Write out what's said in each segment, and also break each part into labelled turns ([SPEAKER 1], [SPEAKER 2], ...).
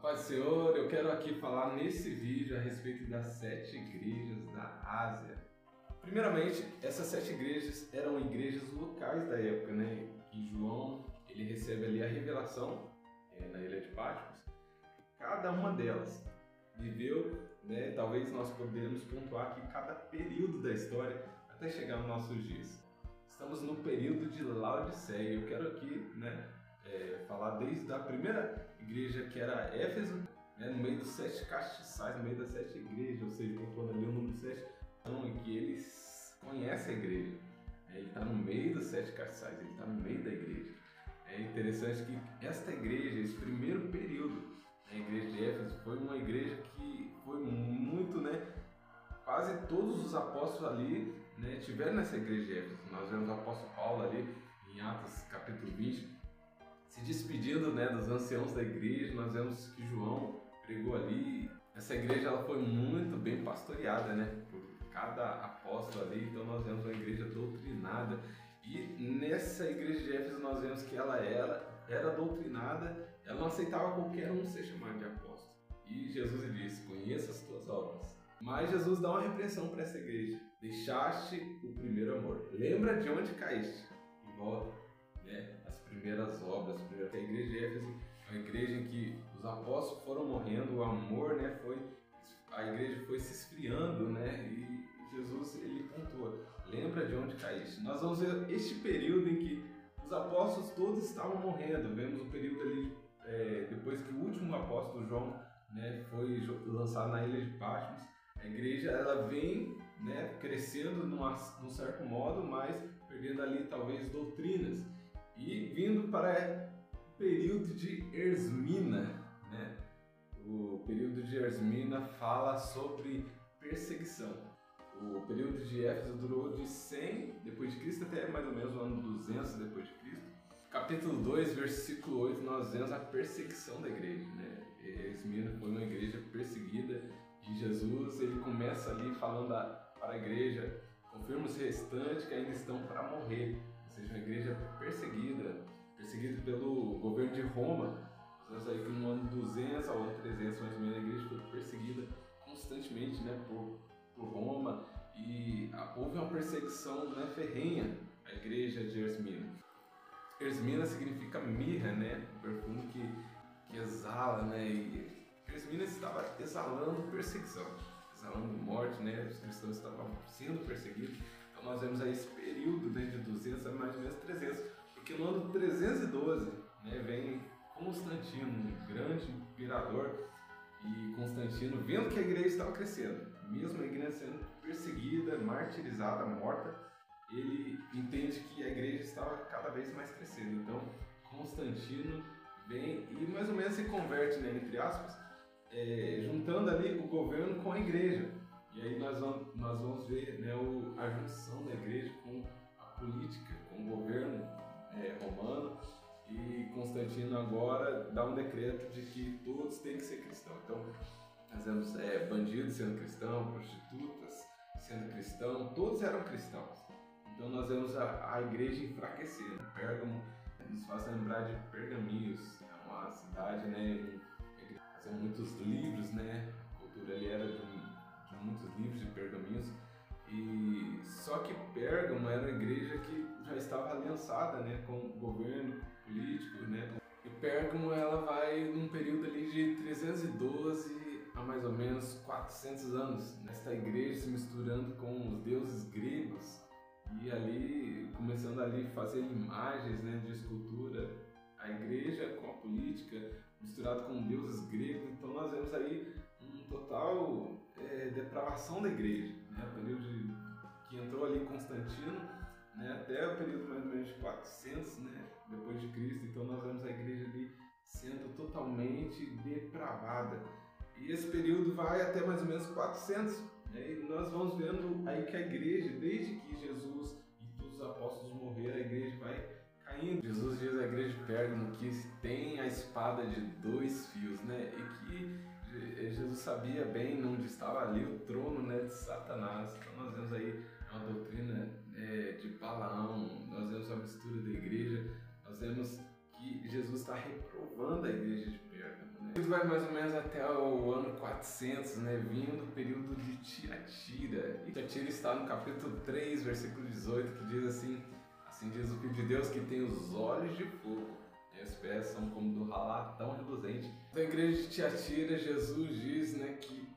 [SPEAKER 1] Paz do Senhor, eu quero aqui falar nesse vídeo a respeito das 7 igrejas da Ásia. Primeiramente, essas 7 igrejas eram igrejas locais da época, né? E João, ele recebe ali a revelação na ilha de Patmos. Cada uma delas viveu, né? Talvez nós podemos pontuar aqui cada período da história até chegar nos nossos dias. Estamos no período de Laodiceia. Eu quero aqui, né? Falar desde a primeira igreja, que era Éfeso, né, no meio dos 7 castiçais, no meio das 7 igrejas, ou seja, pontuando ali o número 7, então, em que eles conhecem a igreja. Ele está no meio dos 7 castiçais, ele está no meio da igreja. É interessante que esta igreja, esse primeiro período, a igreja de Éfeso, foi uma igreja que foi muito, né, quase todos os apóstolos ali, né, tiveram nessa igreja de Éfeso. Nós vemos o apóstolo Paulo ali em Atos capítulo 20, se despedindo, né, dos anciãos da igreja. Nós vemos que João pregou ali. Essa igreja ela foi muito bem pastoreada, né, por cada apóstolo ali. Então nós vemos uma igreja doutrinada. E nessa igreja de Éfeso nós vemos que ela era doutrinada. Ela não aceitava qualquer um ser chamado de apóstolo. E Jesus lhe disse: conheça as tuas obras. Mas Jesus dá uma repreensão para essa igreja: deixaste o primeiro amor. Lembra de onde caíste e volta. As primeiras obras. A igreja de Éfeso é uma igreja em que os apóstolos foram morrendo, o amor, né, a igreja foi se esfriando, né, e Jesus ele pontua: lembra de onde caíste. Nós vamos ver este período em que os apóstolos todos estavam morrendo. Vemos o período ali depois que o último apóstolo João, né, foi lançado na ilha de Patmos. A igreja ela vem, né, crescendo num certo modo, mas perdendo ali talvez doutrinas. E vindo para o período de Esmina, né? O período de Esmina fala sobre perseguição. O período de Éfeso durou de 100 depois de Cristo até mais ou menos o ano 200 depois de Cristo. Capítulo 2, versículo 8, nós vemos a perseguição da igreja, né? Esmina foi uma igreja perseguida e Jesus ele começa ali falando para a igreja: confirma os restantes que ainda estão para morrer. Ou seja, uma igreja perseguida pelo governo de Roma. Nós aí que no ano 200 ao ano 300, mais ou menos, a igreja foi perseguida constantemente, né, por Roma, e houve uma perseguição, né, ferrenha à igreja de Esmina. Esmina significa mirra, né, um perfume que exala, né, e Esmina estava exalando perseguição, exalando morte, né, os cristãos estavam sendo perseguidos. Então nós vemos aí esse período, né, de 200 a mais ou menos 300, porque no ano 312, né, vem Constantino, um grande imperador, e Constantino, vendo que a igreja estava crescendo, mesmo a igreja sendo perseguida, martirizada, morta, ele entende que a igreja estava cada vez mais crescendo. Então Constantino vem e mais ou menos se converte, né, entre aspas, juntando ali o governo com a igreja. E aí nós vamos ver, né, a junção da igreja com a política, com o governo romano. E Constantino agora dá um decreto de que todos têm que ser cristãos. Então nós vemos bandidos sendo cristãos, prostitutas sendo cristãos, todos eram cristãos. Então nós vemos a igreja enfraquecendo. Pérgamo nos faz lembrar de Pergaminhos, é uma cidade, né, fazia muitos livros, né, a cultura ali era de muitos livros de pergaminhos. E só que Pérgamo era uma igreja que já estava aliançada, né, com o governo político, né? E Pérgamo ela vai num período ali de 312 a mais ou menos 400 anos, nesta igreja se misturando com os deuses gregos e ali começando ali fazer imagens, né, de escultura. A igreja com a política misturado com deuses gregos. Então nós vemos aí um total depravação da igreja, né? O período que entrou ali Constantino, né, até o período mais ou menos de 400, né, depois de Cristo. Então nós vemos a igreja ali sendo totalmente depravada. E esse período vai até mais ou menos 400, né? E nós vamos vendo aí que a igreja, desde que Jesus e todos os apóstolos morreram, a igreja vai caindo. Jesus diz à igreja de Pérgamo que tem a espada de 2 fios, né? E que Jesus sabia bem onde estava ali o trono, né, de Satanás. Então nós vemos aí uma doutrina de Balaão, nós vemos a mistura da igreja, nós vemos que Jesus está reprovando a igreja de Pérgamo, né? período vai mais ou menos até o ano 400, né, vindo o período de Tiatira. E Tiatira está no capítulo 3, versículo 18, que diz assim: assim diz o Filho de Deus, que tem os olhos de fogo, e os pés são como do latão reluzente. Na igreja de Tiatira, Jesus diz, né, que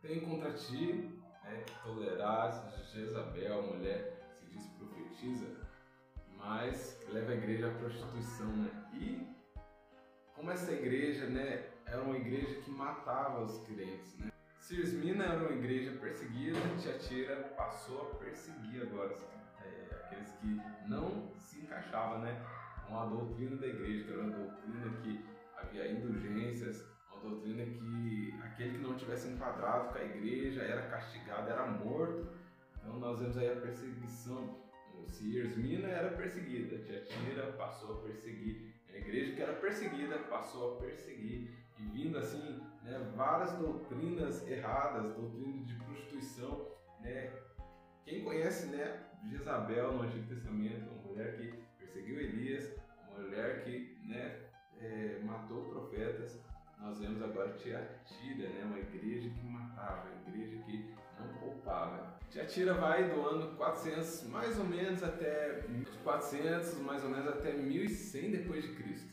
[SPEAKER 1] tem contra ti, né, que tolerasses Jezabel, mulher, se diz profetiza, mas leva a igreja à prostituição, né? E como essa igreja, né, era uma igreja que matava os crentes, né? Esmirna era uma igreja perseguida, Tiatira passou a perseguir agora aqueles que não se encaixavam, né, com a doutrina da igreja, que era uma doutrina que havia indulgências, uma doutrina que aquele que não tivesse enquadrado com a igreja era castigado, era morto. Então nós vemos aí a perseguição. Se Esmirna era perseguida, Tiatira passou a perseguir. A igreja que era perseguida passou a perseguir. E vindo assim, né, várias doutrinas erradas, doutrina de prostituição, né? Quem conhece, né, Jezabel no Antigo Testamento, uma mulher que perseguiu Elias, uma mulher que, né, matou profetas. Nós vemos agora Tiatira, né, uma igreja que matava, uma igreja que não poupava. Tiatira vai do ano 400 mais ou menos até 400 mais ou menos até 1100 depois de Cristo.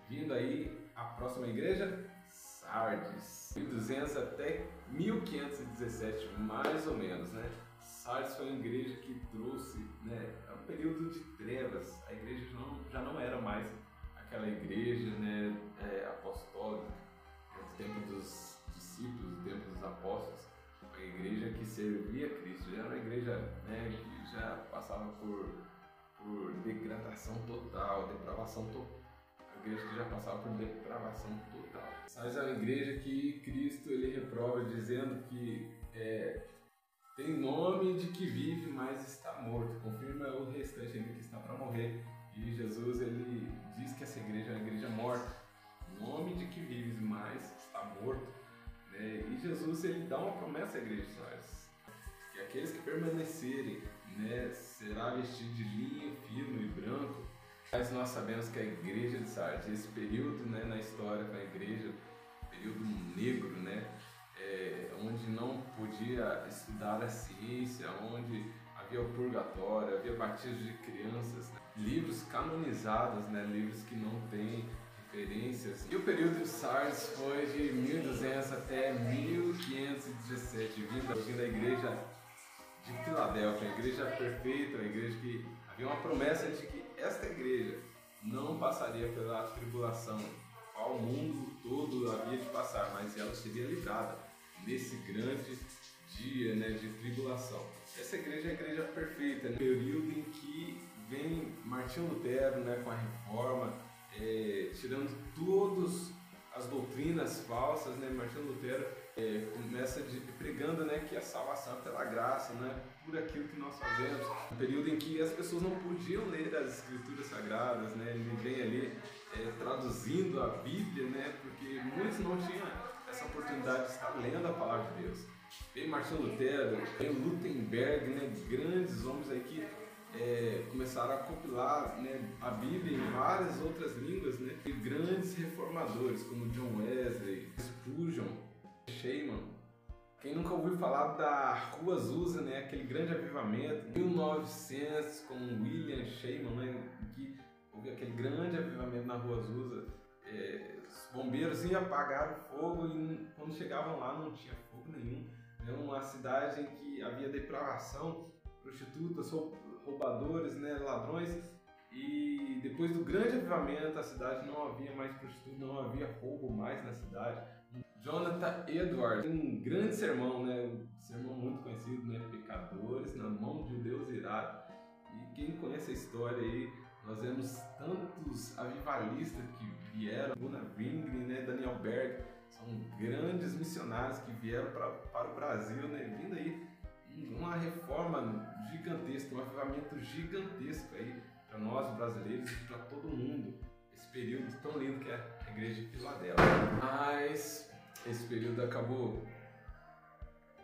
[SPEAKER 1] Vindo aí a próxima igreja, Sardes, 1200 até 1517 mais ou menos, né? Sardes foi uma igreja que trouxe, né, um período de trevas. A igreja já não era mais aquela igreja, né, apostólica, do tempo dos discípulos, do tempo dos apóstolos. Uma igreja que servia a Cristo, já era uma igreja, né, que já passava por degradação total, depravação total. Uma igreja que já passava por depravação total. Mas é uma igreja que Cristo ele reprova dizendo que tem nome de que vive, mas está morto. Confirma o restante ainda que está para morrer. E Jesus ele diz que essa igreja é uma igreja morta. Nome de que vive, mas está morto. Né? E Jesus ele dá uma promessa à igreja de Sardes, que aqueles que permanecerem, né, será vestido de linho fino e branco. Mas nós sabemos que a igreja de Sardes, esse período, né, na história com a igreja, período negro, né, onde não podia estudar a ciência, onde havia o purgatório, havia batismo de crianças, né, livros canonizados, né, livros que não têm referências. E o período de Sardes foi de 1200 até 1517, vindo da igreja de Filadélfia, a igreja perfeita, a igreja que havia uma promessa de que esta igreja não passaria pela tribulação, qual o mundo todo havia de passar, mas ela seria livrada nesse grande dia, né, de tribulação. Essa igreja é a igreja perfeita, né? Período em que vem Martinho Lutero, né, com a reforma, tirando todas as doutrinas falsas, né? Martinho Lutero começa pregando, né, que a salvação é pela graça, né, por aquilo que nós fazemos. Um período em que as pessoas não podiam ler as escrituras sagradas, né? Ele vem ali traduzindo a Bíblia, né, porque muitos não tinham essa oportunidade de estar lendo a palavra de Deus. Vem Martinho Lutero, vem Gutenberg, né, grandes homens aí que começaram a compilar, né, a Bíblia em várias outras línguas, né, e grandes reformadores como John Wesley, Spurgeon, Shaman. Quem nunca ouviu falar da Rua Azusa, né, aquele grande avivamento, 1900, com William Shaman, né, que houve aquele grande avivamento na Rua Azusa. Os bombeiros iam apagar o fogo e quando chegavam lá não tinha fogo nenhum. Era uma cidade em que havia depravação, prostitutas, roubadores, né, ladrões. E depois do grande avivamento, a cidade não havia mais prostitutas, não havia roubo mais na cidade. Jonathan Edwards, um grande sermão, né, um sermão muito conhecido, né, Pecadores na mão de um Deus irado. E quem conhece a história aí, nós vemos tantos avivalistas que vieram, Gunnar Wingren, né, Daniel Berg, são grandes missionários que vieram para o Brasil, né, vindo aí uma reforma gigantesca, um avivamento gigantesco aí para nós brasileiros e para todo mundo. Esse período tão lindo que é a igreja de Filadélfia. Mas esse período acabou.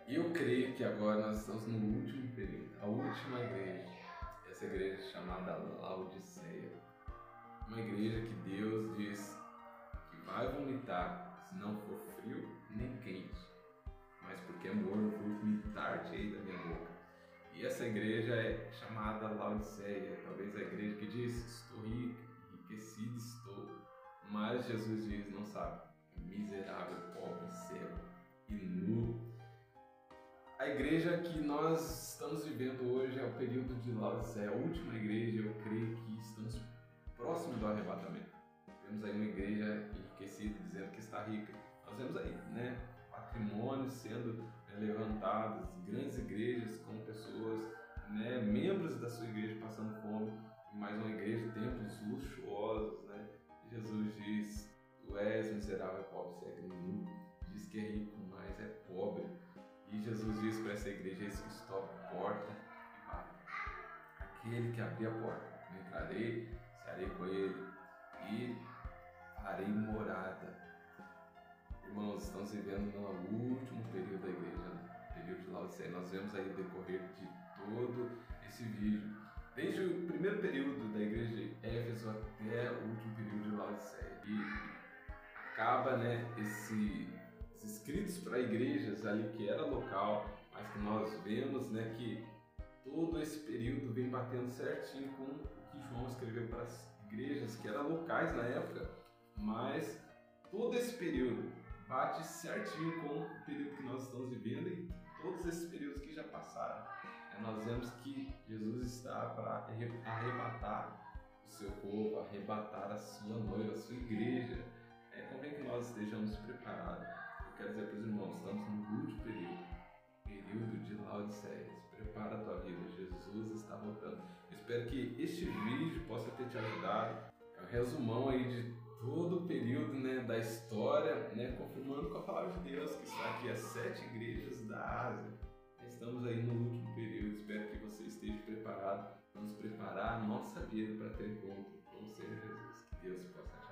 [SPEAKER 1] E eu creio que agora nós estamos no último período, a última igreja. Essa igreja chamada Laodiceia. Uma igreja que Deus diz que vai vomitar, se não for frio nem quente, mas porque é morno, vou vomitar-te aí da minha boca. E essa igreja é chamada Laodiceia, talvez a igreja que diz: estou rico, enriquecido estou, mas Jesus diz: não sabe, miserável, pobre, cego e nu. A igreja que nós estamos vivendo hoje é o período de Laodiceia, a última igreja. Eu creio que estamos próximos do arrebatamento. Temos aí uma igreja enriquecida dizendo que está rica. Nós vemos aí, né, patrimônios sendo levantados, grandes igrejas com pessoas, né, membros da sua igreja passando fome, e mais uma igreja, templos luxuosos, né? Jesus diz: tu és miserável, pobre, cego e nu. Diz que é rico, mas é pobre. E Jesus diz para essa igreja: eis que estou à porta e bato. Aquele que abrir a porta, eu entrarei, cearei com ele e farei morada. Irmãos, estamos vivendo no último período da igreja, né? Período de Laodiceia. Nós vemos aí o decorrer de todo esse vídeo, desde o primeiro período da igreja de Éfeso até o último período de Laodiceia. E acaba, né, esses escritos para igrejas ali que era local, mas que nós vemos, né, que todo esse período vem batendo certinho com o que João escreveu para as igrejas que eram locais na época, mas todo esse período bate certinho com o período que nós estamos vivendo e todos esses períodos que já passaram. Nós vemos que Jesus está para arrebatar o seu povo, arrebatar a sua noiva, a sua igreja. Convém que nós estejamos preparados. Eu quero dizer para os irmãos, estamos no último período de Laodiceia. Prepara a tua vida, Jesus está voltando. Eu espero que este vídeo possa ter te ajudado. É um resumão aí de todo o período, né, da história, né, confirmando com a palavra de Deus que está aqui as 7 igrejas da Ásia. Estamos aí no último período. Espero que você esteja preparado. Vamos preparar a nossa vida para ter encontro com o Senhor Jesus. Que Deus possa te